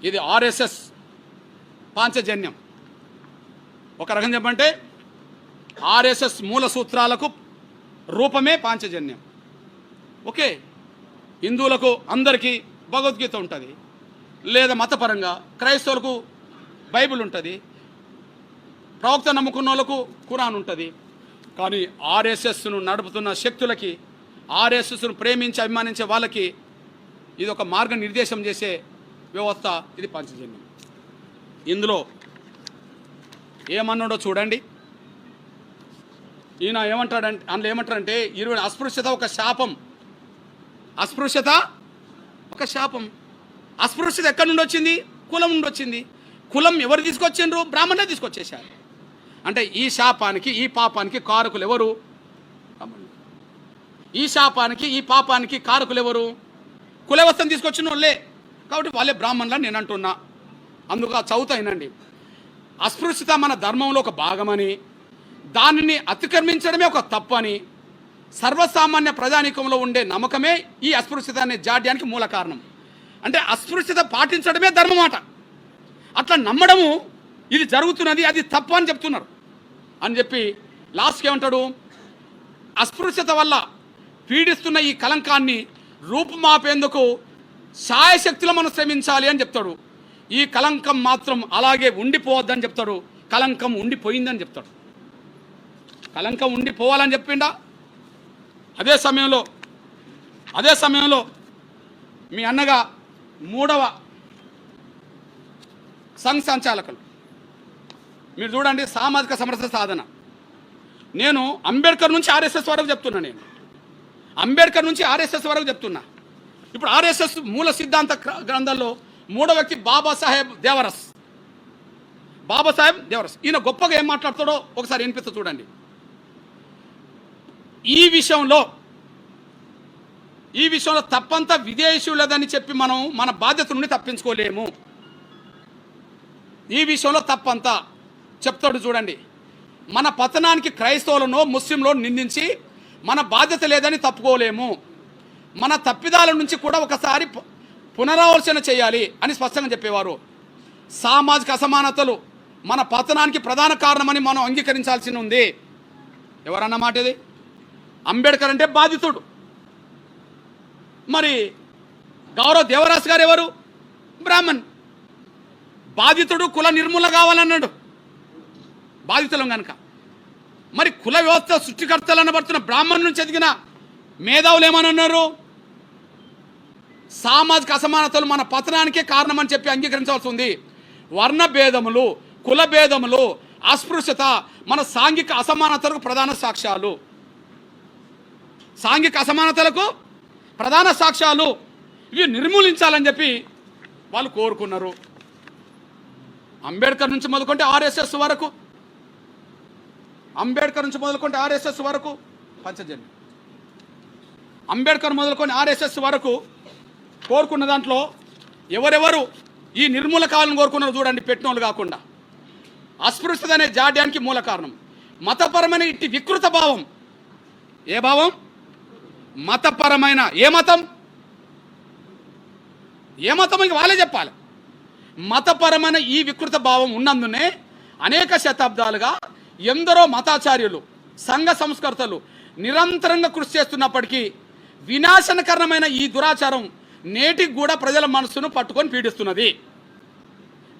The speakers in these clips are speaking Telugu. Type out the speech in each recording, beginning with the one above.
ఇది ఆర్ఎస్ఎస్ పాంచజన్యం. ఒక రకం చెప్పంటే ఆర్ఎస్ఎస్ మూల సూత్రాలకు రూపమే పాంచజన్యం. ఓకే, హిందువులకు అందరికీ భగవద్గీత ఉంటుంది, లేదా మతపరంగా క్రైస్తవులకు బైబిల్ ఉంటుంది, ప్రవక్త నమ్ముకున్న వాళ్ళకు ఖురాన్ ఉంటుంది. కానీ ఆర్ఎస్ఎస్ను నడుపుతున్న శక్తులకి, ఆర్ఎస్ఎస్ను ప్రేమించి అభిమానించే వాళ్ళకి ఇది ఒక మార్గనిర్దేశం చేసే వ్యవస్థ, ఇది పాంచజన్యం. ఇందులో ఏమన్నాడో చూడండి. ఈయన ఏమంటాడంటే, అందులో ఏమంటాడంటే 20 అస్పృశ్యత ఒక శాపం. అస్పృశ్యత ఒక శాపం. అస్పృశ్యత ఎక్కడి నుండి వచ్చింది? కులం నుండి వచ్చింది. కులం ఎవరు తీసుకొచ్చిండ్రు? బ్రాహ్మణులే తీసుకొచ్చేశారు. అంటే ఈ శాపానికి ఈ పాపానికి కారకులు ఎవరు? ఈ శాపానికి ఈ పాపానికి కారకులు ఎవరు? కులవస్థను తీసుకొచ్చిన వాళ్ళే. కాబట్టి వాళ్ళే బ్రాహ్మణులని నేను అంటున్నా. అందుకు చదువుతాయినండి. అస్పృశ్యత మన ధర్మంలో ఒక భాగమని, దానిని అతిక్రమించడమే ఒక తప్పని సర్వసామాన్య ప్రజానీకంలో ఉండే నమ్మకమే ఈ అస్పృశ్యత అనే జాడ్యానికి మూల కారణం. అంటే అస్పృశ్యత పాటించడమే ధర్మమాట. అట్లా నమ్మడము ఇది జరుగుతున్నది, అది తప్పు అని చెప్తున్నారు అని చెప్పి లాస్ట్కి ఏమంటాడు? అస్పృశ్యత వల్ల పీడిస్తున్న ఈ కలంకాన్ని రూపుమాపేందుకు శాయశక్తిలో మనం శ్రమించాలి అని చెప్తాడు. ఈ కలంకం మాత్రం అలాగే ఉండిపోవద్దని చెప్తాడు. కలంకం ఉండిపోయిందని చెప్తాడు. కలంకం ఉండిపోవాలని చెప్పిండా? అదే సమయంలో మీ అన్నగా 3వ సంఘ సంచాలకులు మీరు చూడండి, సామాజిక సమరస సాధన. నేను అంబేద్కర్ నుంచి ఆర్ఎస్ఎస్ వరకు చెప్తున్నా. నేను అంబేద్కర్ నుంచి ఆర్ఎస్ఎస్ వరకు చెప్తున్నా. ఇప్పుడు ఆర్ఎస్ఎస్ మూల సిద్ధాంత గ్రంథంలో 3వ వ్యక్తి బాబాసాహెబ్ దేవరస్. ఈయన గొప్పగా ఏం మాట్లాడతాడో ఒకసారి వినిపిస్తా చూడండి. ఈ విషయంలో తప్పంతా విదేశీయులదని చెప్పి మనం మన బాధ్యత నుండి తప్పించుకోలేము. ఈ విషయంలో తప్పంతా చెప్తాడు చూడండి. మన పతనానికి క్రైస్తవులను ముస్లింలో నిందించి మన బాధ్యత లేదని తప్పుకోలేము. మన తప్పిదాల నుంచి కూడా ఒకసారి పునరాలోచన చేయాలి అని స్పష్టంగా చెప్పేవారు. సామాజిక అసమానతలు మన పతనానికి ప్రధాన కారణమని మనం అంగీకరించాల్సి ఉంది. ఎవరన్న మాట ఇది? అంబేద్కర్ అంటే బాధితుడు. మరి గౌరవ్ దేవరాస్ గారు ఎవరు? బ్రాహ్మణ్. బాధితుడు కుల నిర్మూలన కావాలన్నాడు. బాధితులం కనుక మరి కుల వ్యవస్థ సృష్టికర్తలు అనబడుతున్న బ్రాహ్మణ్ నుంచి ఎదిగిన మేధావులు ఏమన్నారు? సామాజిక అసమానతలు మన పతనానికే కారణమని చెప్పి అంగీకరించాల్సి ఉంది. వర్ణ భేదములు, కుల భేదములు, అస్పృశ్యత మన సాంఘిక అసమానతలకు ప్రధాన సాక్ష్యాలు. సాంఘిక అసమానతలకు ప్రధాన సాక్ష్యాలు. ఇవి నిర్మూలించాలని చెప్పి వాళ్ళు కోరుకున్నారు. అంబేద్కర్ నుంచి మొదలుకుంటే ఆర్ఎస్ఎస్ వరకు పంచజన్యం. అంబేద్కర్ మొదలుకొని ఆర్ఎస్ఎస్ వరకు కోరుకున్న దాంట్లో ఎవరెవరు ఈ నిర్మూలకాలను కోరుకున్నారు చూడండి, పెట్టినోళ్ళు కాకుండా. అస్పృశ్యత అనే జాడ్యానికి మూల కారణం మతపరమైన ఇట్టి వికృత భావం. ఏ భావం? మతపరమైన. ఏ మతం ఇంక వాళ్ళే చెప్పాలి. మతపరమైన ఈ వికృత భావం ఉన్నందునే అనేక శతాబ్దాలుగా ఎందరో మతాచార్యులు, సంఘ సంస్కర్తలు నిరంతరంగా కృషి చేస్తున్నప్పటికీ వినాశనకరమైన ఈ దురాచారం నేటికి కూడా ప్రజల మనస్సును పట్టుకొని పీడిస్తున్నది.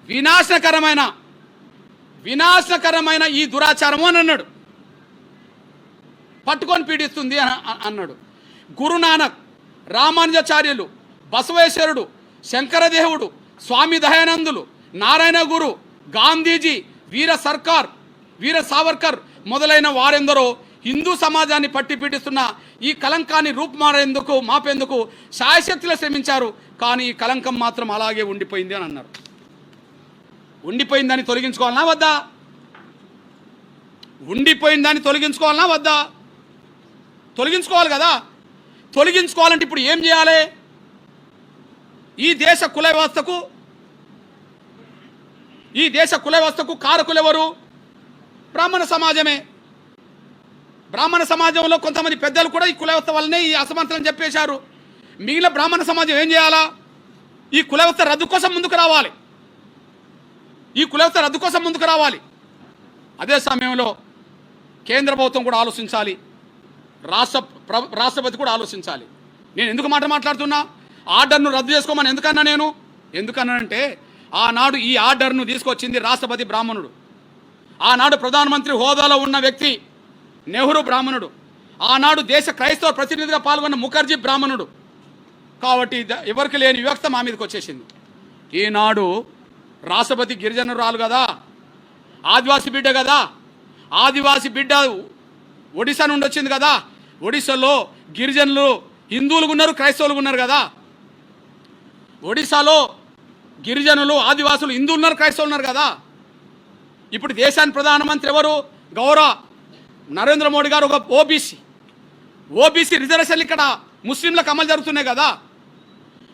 వినాశనకరమైన ఈ దురాచారము అని అన్నాడు. పట్టుకొని పీడిస్తుంది అన్నాడు. గురునానక్, రామానుజాచార్యులు, బసవేశ్వరుడు, శంకరదేవుడు, స్వామి దయానందులు, నారాయణ గురు, గాంధీజీ, వీర సావర్కర్ మొదలైన వారెందరో హిందూ సమాజాన్ని పట్టి పీడిస్తున్న ఈ కలంకాన్ని మాపేందుకు శాయశక్తిలో శ్రమించారు. కానీ ఈ కలంకం మాత్రం అలాగే ఉండిపోయింది అని అన్నారు. ఉండిపోయిందని తొలగించుకోవాలనా వద్దా? ఉండిపోయిందని తొలగించుకోవాలనా వద్దా? తొలగించుకోవాలి కదా. తొలగించుకోవాలంటే ఇప్పుడు ఏం చేయాలి? ఈ దేశ కుల వ్యవస్థకు కారకులు ఎవరు? బ్రాహ్మణ సమాజమే. బ్రాహ్మణ సమాజంలో కొంతమంది పెద్దలు కూడా ఈ కుల వ్యవస్థ వల్లనే ఈ అసమానతలను చెప్పేశారు. మిగిలిన బ్రాహ్మణ సమాజం ఏం చేయాలా? ఈ కుల వ్యవస్థ రద్దు కోసం ముందుకు రావాలి. ఈ కుల వ్యవస్థ రద్దు కోసం ముందుకు రావాలి. అదే సమయంలో కేంద్ర ప్రభుత్వం కూడా ఆలోచించాలి, రాష్ట్రపతి కూడా ఆలోచించాలి. నేను ఎందుకు మాట్లాడుతున్నా, ఆర్డర్ను రద్దు చేసుకోమని ఎందుకన్నా నేను ఎందుకన్నానంటే, ఆనాడు ఈ ఆర్డర్ను తీసుకొచ్చింది రాష్ట్రపతి బ్రాహ్మణుడు. ఆనాడు ప్రధానమంత్రి హోదాలో ఉన్న వ్యక్తి నెహ్రూ బ్రాహ్మణుడు. ఆనాడు దేశ క్రైస్తవ ప్రతినిధిగా పాల్గొన్న ముఖర్జీ బ్రాహ్మణుడు. కాబట్టి ఎవరికి లేని వివక్ష మా మీదకి వచ్చేసింది. ఈనాడు రాష్ట్రపతి గిరిజనురాలు కదా, ఆదివాసీ బిడ్డ కదా, ఆదివాసీ బిడ్డ ఒడిశా నుండి వచ్చింది కదా. ఒడిశాలో గిరిజనులు హిందువులు ఉన్నారు, క్రైస్తవులు ఉన్నారు కదా. ఒడిశాలో గిరిజనులు, ఆదివాసులు, హిందువులు ఉన్నారు, క్రైస్తవులు ఉన్నారు కదా. ఇప్పుడు దేశానికి ప్రధానమంత్రి ఎవరు? గౌరవ నరేంద్ర మోడీ గారు ఒక ఓబీసీ రిజర్వేషన్లు ఇక్కడ ముస్లింలకు అమలు జరుగుతున్నాయి కదా.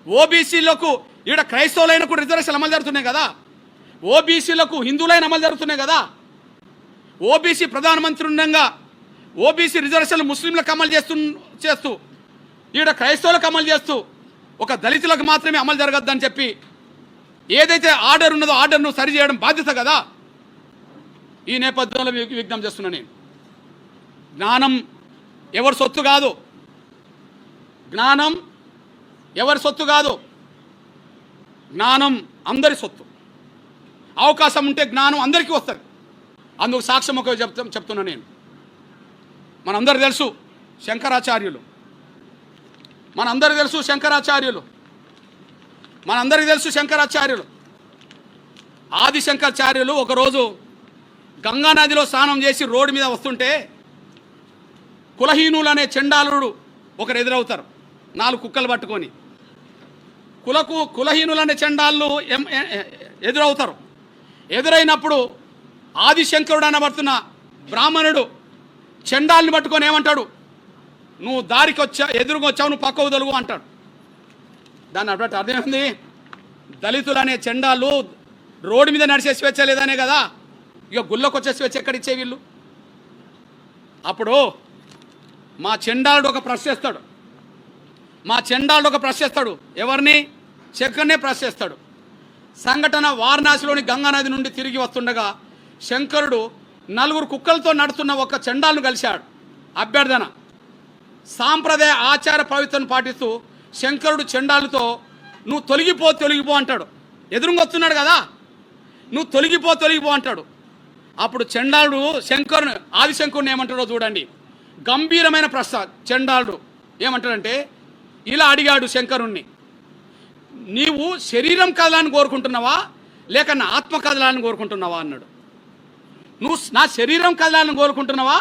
ఓబీసీలకు ఇక్కడ క్రైస్తవులైన కూడా రిజర్వేషన్లు అమలు జరుగుతున్నాయి కదా. ఓబీసీలకు హిందువులైన అమలు జరుగుతున్నాయి కదా. ఓబీసీ ప్రధానమంత్రి ఉండగా ఓబీసీ రిజర్వేషన్లు ముస్లింలకు అమలు చేస్తూ ఇక్కడ క్రైస్తవులకు అమలు చేస్తూ ఒక దళితులకు మాత్రమే అమలు జరగద్దని చెప్పి ఏదైతే ఆర్డర్ ఉన్నదో ఆర్డర్ను సరిచేయడం బాధ్యత కదా. ఈ నేపథ్యంలో విజ్ఞప్తి చేస్తున్నా నేను, జ్ఞానం ఎవరి సొత్తు కాదు, జ్ఞానం ఎవరి సొత్తు కాదు, జ్ఞానం అందరి సొత్తు. అవకాశం ఉంటే జ్ఞానం అందరికీ వస్తుంది. అందుకు సాక్ష్యం ఒక చెప్తున్నా నేను. మనందరికీ తెలుసు శంకరాచార్యులు, ఆదిశంకరాచార్యులు ఒకరోజు గంగానదిలో స్నానం చేసి రోడ్డు మీద వస్తుంటే కులహీనులు అనే చండాలుడు ఒకరు ఎదురవుతారు, 4 కుక్కలు పట్టుకొని. కులహీనులు అనే చండాలు ఎదురవుతారు. ఎదురైనప్పుడు ఆదిశంకరుడు అనబడుతున్న బ్రాహ్మణుడు చండాల్ని పట్టుకొని ఏమంటాడు, నువ్వు దారికి ఎదురుగా వచ్చావు, నువ్వు పక్కకు తొలుగు అంటాడు. దాన్ని అటువంటి అర్థం ఏంది? దళితులు అనే చండాలు రోడ్డు మీద నడిచే స్వేచ్ఛ లేదనే కదా. ఇక గుళ్ళకు వచ్చే స్వేచ్ఛ ఎక్కడిచ్చే వీళ్ళు? అప్పుడు మా చండాలుడు ఒక ప్రశ్నిస్తాడు. ఎవరిని? శంకర్నే ప్రశ్నిస్తాడు. సంఘటన వారణాసిలోని గంగానది నుండి తిరిగి వస్తుండగా శంకరుడు 4 కుక్కలతో నడుస్తున్న ఒక చండాలను కలిశాడు. అభ్యర్థన సాంప్రదాయ ఆచార పవిత్రను పాటిస్తూ శంకరుడు చండాలతో నువ్వు తొలగిపో అంటాడు. ఎదురుగా వస్తున్నాడు కదా, నువ్వు తొలగిపో అంటాడు. అప్పుడు చండాలుడు ఆదిశంకరుని ఏమంటాడో చూడండి. గంభీరమైన ప్రశ్న. చండాలుడు ఏమంటాడంటే ఇలా అడిగాడు శంకరుణ్ణి, నీవు శరీరం కదలాన్ని కోరుకుంటున్నావా లేక నా ఆత్మ కదలాన్ని కోరుకుంటున్నావా అన్నాడు. నువ్వు నా శరీరం కదలాన్ని కోరుకుంటున్నావా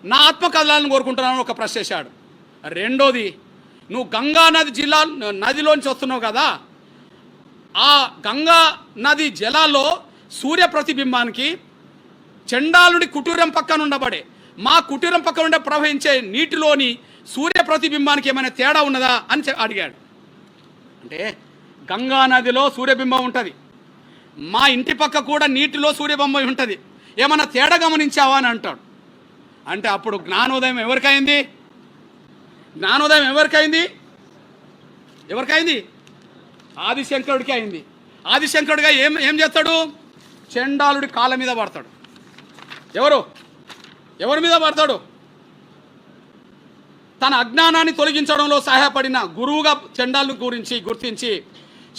నా ఆత్మ కదలాన్ని కోరుకుంటున్నావు ఒక ప్రశ్న వేశాడు. రెండోది, నువ్వు గంగా నదిలోంచి వస్తున్నావు కదా, ఆ గంగా నది జలాల్లో సూర్య ప్రతిబింబానికి చండాలుడి కుటీరం పక్కన ఉండబడే మా కుటీరం పక్కన ఉండే ప్రవహించే నీటిలోని సూర్య ప్రతిబింబానికి ఏమైనా తేడా ఉన్నదా అని అడిగాడు. అంటే గంగా నదిలో సూర్యబింబం ఉంటుంది, మా ఇంటి పక్క కూడా నీటిలో సూర్యబింబం ఉంటుంది, ఏమైనా తేడా గమనించావా అని అంటాడు. అంటే అప్పుడు జ్ఞానోదయం ఎవరికైంది? ఆదిశంకరుడికి అయింది. ఆదిశంకరుడిగా ఏం చేస్తాడు? చండాలుడి కాళ్ళ మీద పడతాడు. ఎవరి మీద పడతాడు? తన అజ్ఞానాన్ని తొలగించడంలో సహాయపడిన గురువుగా చండాలను గుర్తించి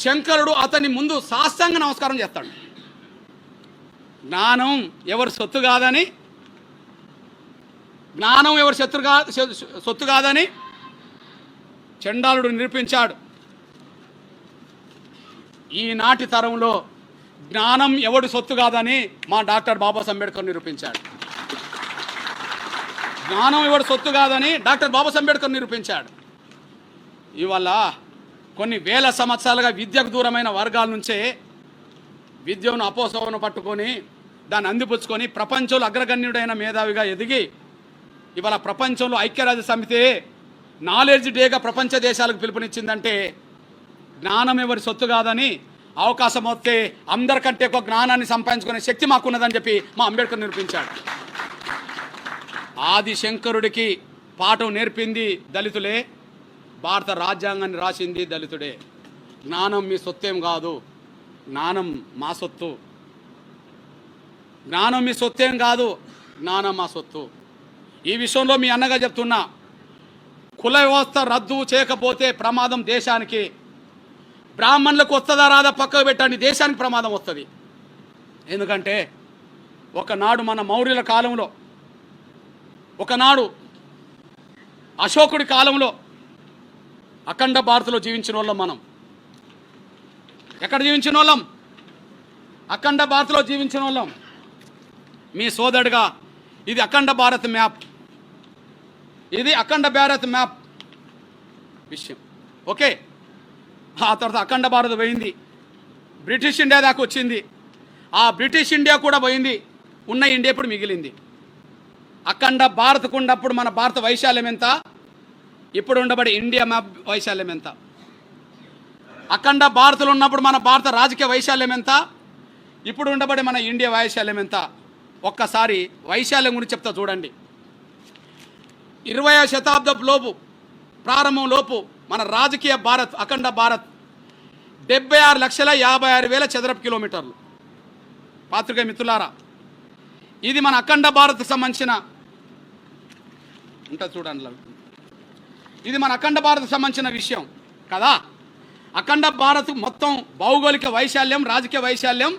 శంకరుడు అతని ముందు సాష్టాంగ నమస్కారం చేస్తాడు. జ్ఞానం ఎవరి సొత్తు కాదని చండాలుడు నిరూపించాడు. ఈనాటి తరంలో జ్ఞానం ఎవడి సొత్తు కాదని మా డాక్టర్ బాబాసాహెబ్ అంబేద్కర్ నిరూపించాడు. ఇవాళ కొన్ని వేల సంవత్సరాలుగా విద్యకు దూరమైన వర్గాల నుంచే విద్యను అపోసవన పట్టుకొని దాన్ని అందిపుచ్చుకొని ప్రపంచంలో అగ్రగణ్యుడైన మేధావిగా ఎదిగి ఇవాళ ప్రపంచంలో ఐక్యరాజ్య సమితి నాలెడ్జ్ డేగా ప్రపంచ దేశాలకు పిలుపునిచ్చిందంటే జ్ఞానం ఎవరి సొత్తు కాదని, అవకాశం వస్తే అందరికంటే ఒక జ్ఞానాన్ని సంపాదించుకునే శక్తి మాకున్నదని చెప్పి మా అంబేద్కర్ నిరూపించాడు. ఆదిశంకరుడికి పాఠం నేర్పింది దళితులే, భారత రాజ్యాంగాన్ని రాసింది దళితుడే. జ్ఞానం మీ సొత్తేం కాదు, జ్ఞానం మా సొత్తు. జ్ఞానం మీ సొత్తేం కాదు, జ్ఞానం మా సొత్తు. ఈ విషయంలో మీ అన్నగా చెప్తున్నా, కుల వ్యవస్థ రద్దు చేయకపోతే ప్రమాదం దేశానికి. బ్రాహ్మణులకు వస్తుందా రాదా పక్కకు పెట్టండి, దేశానికి ప్రమాదం వస్తుంది. ఎందుకంటే ఒకనాడు మన మౌర్యుల కాలంలో, ఒకనాడు అశోకుడి కాలంలో అఖండ భారత్లో జీవించిన వాళ్ళం మనం. ఎక్కడ జీవించిన వాళ్ళం? అఖండ భారత్లో జీవించిన వాళ్ళం. మీ సోదరుడిగా ఇది అఖండ భారత్ మ్యాప్, ఇది అఖండ భారత్ మ్యాప్ విషయం. ఓకే, ఆ తర్వాత అఖండ భారత్ పోయింది, బ్రిటిష్ ఇండియా దాకా వచ్చింది. ఆ బ్రిటిష్ ఇండియా కూడా పోయింది, ఉన్న ఇండియా ఇప్పుడు మిగిలింది. అఖండ భారత్కు ఉన్నప్పుడు మన భారత వైశాల్యం ఎంత, ఇప్పుడు ఉండబడి ఇండియా మ్యాప్ వైశాల్యం ఎంత? అఖండ భారత్లో ఉన్నప్పుడు మన భారత రాజకీయ వైశాల్యం ఎంత, ఇప్పుడు ఉండబడి మన ఇండియా వైశాల్యం ఎంత? ఒక్కసారి వైశాల్యం గురించి చెప్తా చూడండి. 20వ శతాబ్దపు లోపు, ప్రారంభం లోపు మన రాజకీయ భారత్, అఖండ భారత్ 76,56,000 చదరపు కిలోమీటర్లు. పాత్రికేయ మిత్రులారా, ఇది మన అఖండ భారత్కు సంబంధించిన ఉంటుంది చూడండి, ఇది మన అఖండ భారత్కు సంబంధించిన విషయం కదా. అఖండ భారత్ మొత్తం భౌగోళిక వైశాల్యం, రాజకీయ వైశాల్యం,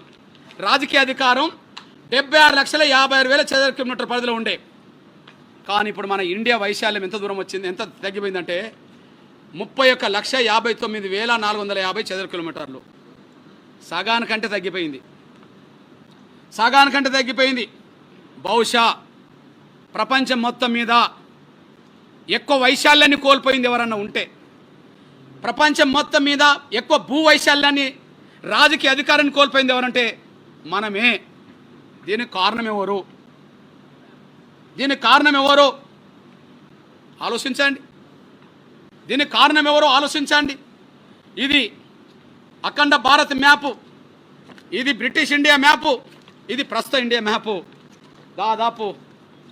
రాజకీయ అధికారం 76,56,000 చదరపు కిలోమీటర్ పరిధిలో ఉండే. కానీ ఇప్పుడు మన ఇండియా వైశాల్యం ఎంత దూరం వచ్చింది, ఎంత తగ్గిపోయిందంటే 31,59,450 చదరపు కిలోమీటర్లు. సగానికంటే తగ్గిపోయింది, సగానికంటే తగ్గిపోయింది. బహుశా ప్రపంచం మొత్తం మీద ఎక్కువ వైశాల్యాన్ని కోల్పోయింది ఎవరన్నా ఉంటే, ప్రపంచం మొత్తం మీద ఎక్కువ భూ వైశాల్యాన్ని, రాజకీయ అధికారాన్ని కోల్పోయింది ఎవరంటే మనమే. దీనికి కారణం ఎవరు? దీనికి కారణం ఎవరు ఆలోచించండి, దీనికి కారణం ఎవరో ఆలోచించండి. ఇది అఖండ భారత్ మ్యాపు, ఇది బ్రిటిష్ ఇండియా మ్యాపు, ఇది ప్రస్తుత ఇండియా మ్యాపు. దాదాపు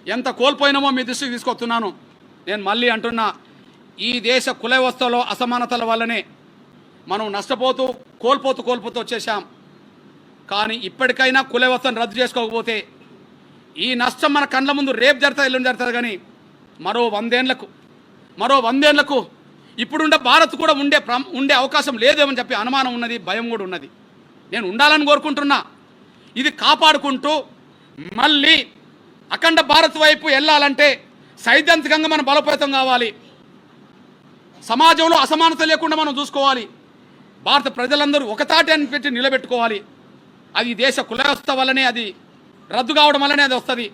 ఎంత కోల్పోయినామో మీ దృష్టికి తీసుకొస్తున్నాను. నేను మళ్ళీ అంటున్నా, ఈ దేశ కుల వ్యవస్థలో అసమానతల వల్లనే మనం నష్టపోతూ కోల్పోతూ వచ్చేసాం. కానీ ఇప్పటికైనా కుల వ్యవస్థను రద్దు చేసుకోకపోతే ఈ నష్టం మన కళ్ళ ముందు రేపు జరుగుతుంది, ఎల్లుండి జరుగుతుంది. కానీ మరో 100 ఏళ్లకు ఇప్పుడుండే భారత్ కూడా ఉండే అవకాశం లేదేమని చెప్పి అనుమానం ఉన్నది, భయం కూడా ఉన్నది. నేను ఉండాలని కోరుకుంటున్నా. ఇది కాపాడుకుంటూ మళ్ళీ అఖండ భారత్ వైపు వెళ్ళాలంటే సైద్ధాంతికంగా మనం బలోపేతం కావాలి. సమాజంలో అసమానత లేకుండా మనం చూసుకోవాలి. భారత ప్రజలందరూ ఒకతాటి అని పెట్టి నిలబెట్టుకోవాలి. అది దేశ కుల వ్యవస్థ వల్లనే అది రద్దు కావడం వల్లనే అది వస్తుంది.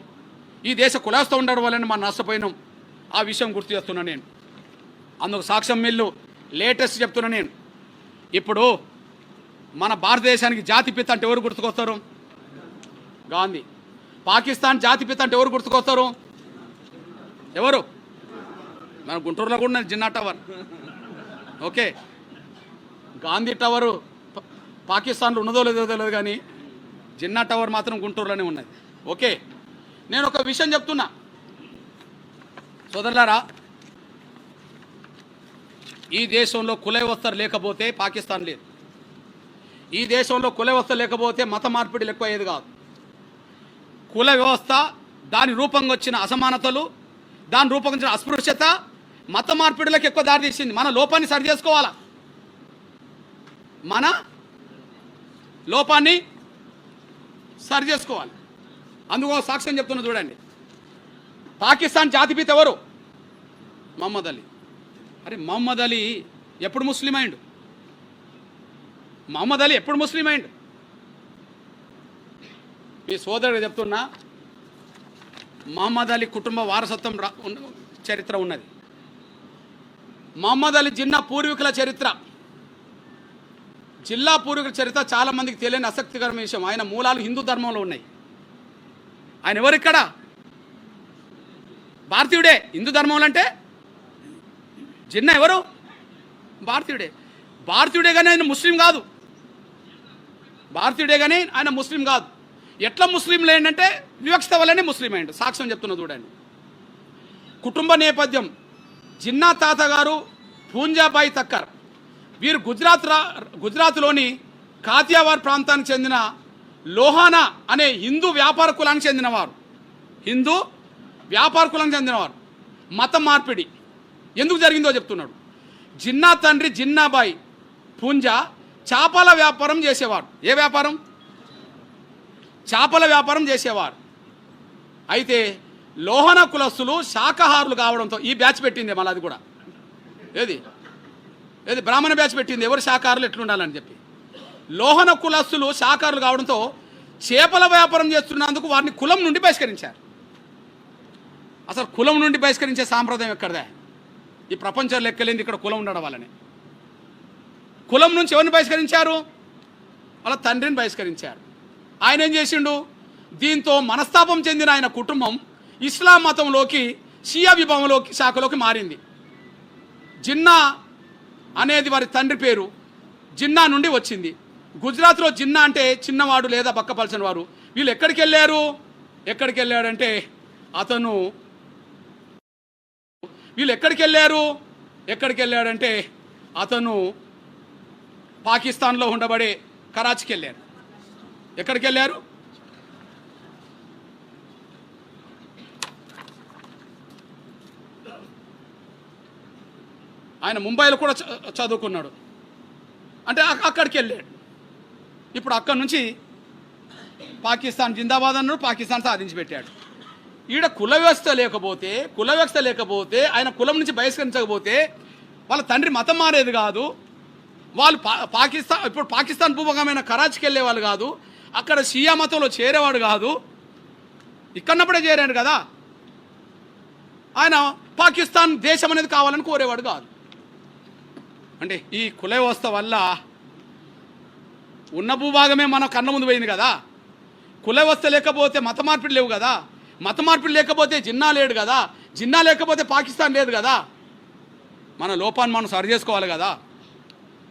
ఈ దేశ కుల వ్యవస్థ ఉండడం వల్లనే మనం నష్టపోయినాం. ఆ విషయం గుర్తు చేస్తున్నా నేను. అందుకు సాక్ష్యం మిల్లు లేటెస్ట్ చెప్తున్నా నేను. ఇప్పుడు మన భారతదేశానికి జాతిపిత అంటే ఎవరు గుర్తుకొస్తారు? గాంధీ. పాకిస్తాన్ జాతిపిత అంటే ఎవరు గుర్తుకొస్తారు? ఎవరు? మన గుంటూరులో కూడా ఉన్నది Jinnah tower. Okay, Gandhi tower పాకిస్తాన్లో ఉన్నదో లేదో తెలియదు, కానీ జిన్నా టవర్ మాత్రం గుంటూరులోనే ఉన్నది. ఓకే, నేను ఒక విషయం చెప్తున్నా సోదరులారా, ఈ దేశంలో కుల వ్యవస్థ లేకపోతే పాకిస్తాన్ లేదు. ఈ దేశంలో కుల వ్యవస్థ లేకపోతే మత మార్పిడిలు ఎక్కువ అయ్యేది కాదు. కుల వ్యవస్థ, దాని రూపంగా వచ్చిన అసమానతలు, దాని రూపంగా వచ్చిన అస్పృశ్యత మత మార్పిడులకు ఎక్కువ దారితీసింది. మన లోపాన్ని సరి చేసుకోవాలా, మన లోపాన్ని సరి చేసుకోవాలి. అందుకో సాక్ష్యం చెప్తున్నా చూడండి. పాకిస్తాన్ జాతిపిత ఎవరు? మహమ్మద్ అలీ. అరే మహమ్మద్ అలీ ఎప్పుడు ముస్లిం అయిండు? మహమ్మద్ అలీ ఎప్పుడు ముస్లిం అయిండు? మీ సోదరుడు చెప్తున్నా, మహమ్మద్ అలీ కుటుంబ వారసత్వం చరిత్ర ఉన్నది. మహమ్మద్ అలీ జిన్నా పూర్వీకుల చరిత్ర, జిల్లా పూర్వీకుల చరిత్ర చాలామందికి తెలియని ఆసక్తికరమైన విషయం. ఆయన మూలాలు హిందూ ధర్మంలో ఉన్నాయి. ఆయన ఎవరిక్కడ? భారతీయుడే. హిందూ ధర్మంలో అంటే జిన్నా ఎవరు? భారతీయుడే. భారతీయుడే కానీ ఆయన ముస్లిం కాదు. భారతీయుడే కానీ ఆయన ముస్లిం కాదు. ఎట్లా ముస్లింలు ఏంటంటే వివక్షత వల్లనే ముస్లిం అయ్యండి. సాక్ష్యం చెప్తున్నా చూడండి. కుటుంబ నేపథ్యం, జిన్నా తాతగారు పూంజాబాయి తక్కర్, వీరు గుజరాత్లోని కాతియావార్ ప్రాంతానికి చెందిన లోహానా అనే హిందూ వ్యాపార కులానికి చెందినవారు. హిందూ వ్యాపార కులానికి చెందినవారు. మత మార్పిడి ఎందుకు జరిగిందో చెప్తున్నాడు. జిన్నా తండ్రి జిన్నాబాయి పుంజా చేపల వ్యాపారం చేసేవారు. ఏ వ్యాపారం? చేపల వ్యాపారం చేసేవారు. అయితే లోహన కులస్తులు శాకాహారులు కావడంతో ఈ బ్యాచ్ పెట్టింది. మళ్ళీ అది కూడా ఏది బ్రాహ్మణ బ్యాచ్ పెట్టింది. ఎవరు శాకాహారులు ఎట్లుండాలని చెప్పి. లోహన కులస్తులు శాకాహారులు కావడంతో చేపల వ్యాపారం చేస్తున్నందుకు వారిని కులం నుండి బహిష్కరించారు. అసలు కులం నుండి బహిష్కరించే సాంప్రదాయం ఎక్కడదే? ఈ ప్రపంచంలో లెక్కలేంది ఇక్కడ కులం ఉండడం వల్లనే. కులం నుంచి ఎవరిని బహిష్కరించారు? వాళ్ళ తండ్రిని బహిష్కరించారు. ఆయన ఏం చేసిండు? దీంతో మనస్తాపం చెందిన ఆయన కుటుంబం ఇస్లాం మతంలోకి, షియా విభాగంలోకి, శాఖలోకి మారింది. జిన్నా అనేది వారి తండ్రి పేరు. జిన్నా నుండి వచ్చింది. గుజరాత్లో జిన్నా అంటే చిన్నవాడు లేదా బక్కపలసిన వారు. వీళ్ళు ఎక్కడికి వెళ్ళాడంటే అతను పాకిస్తాన్లో ఉండబడే కరాచీకి వెళ్ళారు. ఎక్కడికి వెళ్ళారు? ఆయన ముంబైలో కూడా చదువుకున్నాడు. అంటే అక్కడికి వెళ్ళాడు. ఇప్పుడు అక్కడి నుంచి పాకిస్తాన్ జిందాబాద్ అన్నాడు, పాకిస్తాన్ సాధించి పెట్టాడు. ఈడ కుల వ్యవస్థ లేకపోతే ఆయన కులం నుంచి బహిష్కరించకపోతే వాళ్ళ తండ్రి మతం మారేది కాదు. వాళ్ళు ఇప్పుడు పాకిస్తాన్ భూభాగమైన కరాచీకి వెళ్ళేవాళ్ళు కాదు. అక్కడ షియా మతంలో చేరేవాడు కాదు. ఇక్కడన్నప్పుడే చేరాడు కదా. ఆయన పాకిస్తాన్ దేశం అనేది కావాలని కోరేవాడు కాదు. అంటే ఈ కుల వ్యవస్థ వల్ల ఉన్న భూభాగమే మన కన్న ముందు పోయింది కదా. కుల వ్యవస్థ లేకపోతే మత మార్పిడి లేవు కదా. మత మార్పిడి లేకపోతే జిన్నా లేడు కదా. జిన్నా లేకపోతే పాకిస్తాన్ లేదు కదా. మన లోపాన్ని మనం సరి చేసుకోవాలి కదా.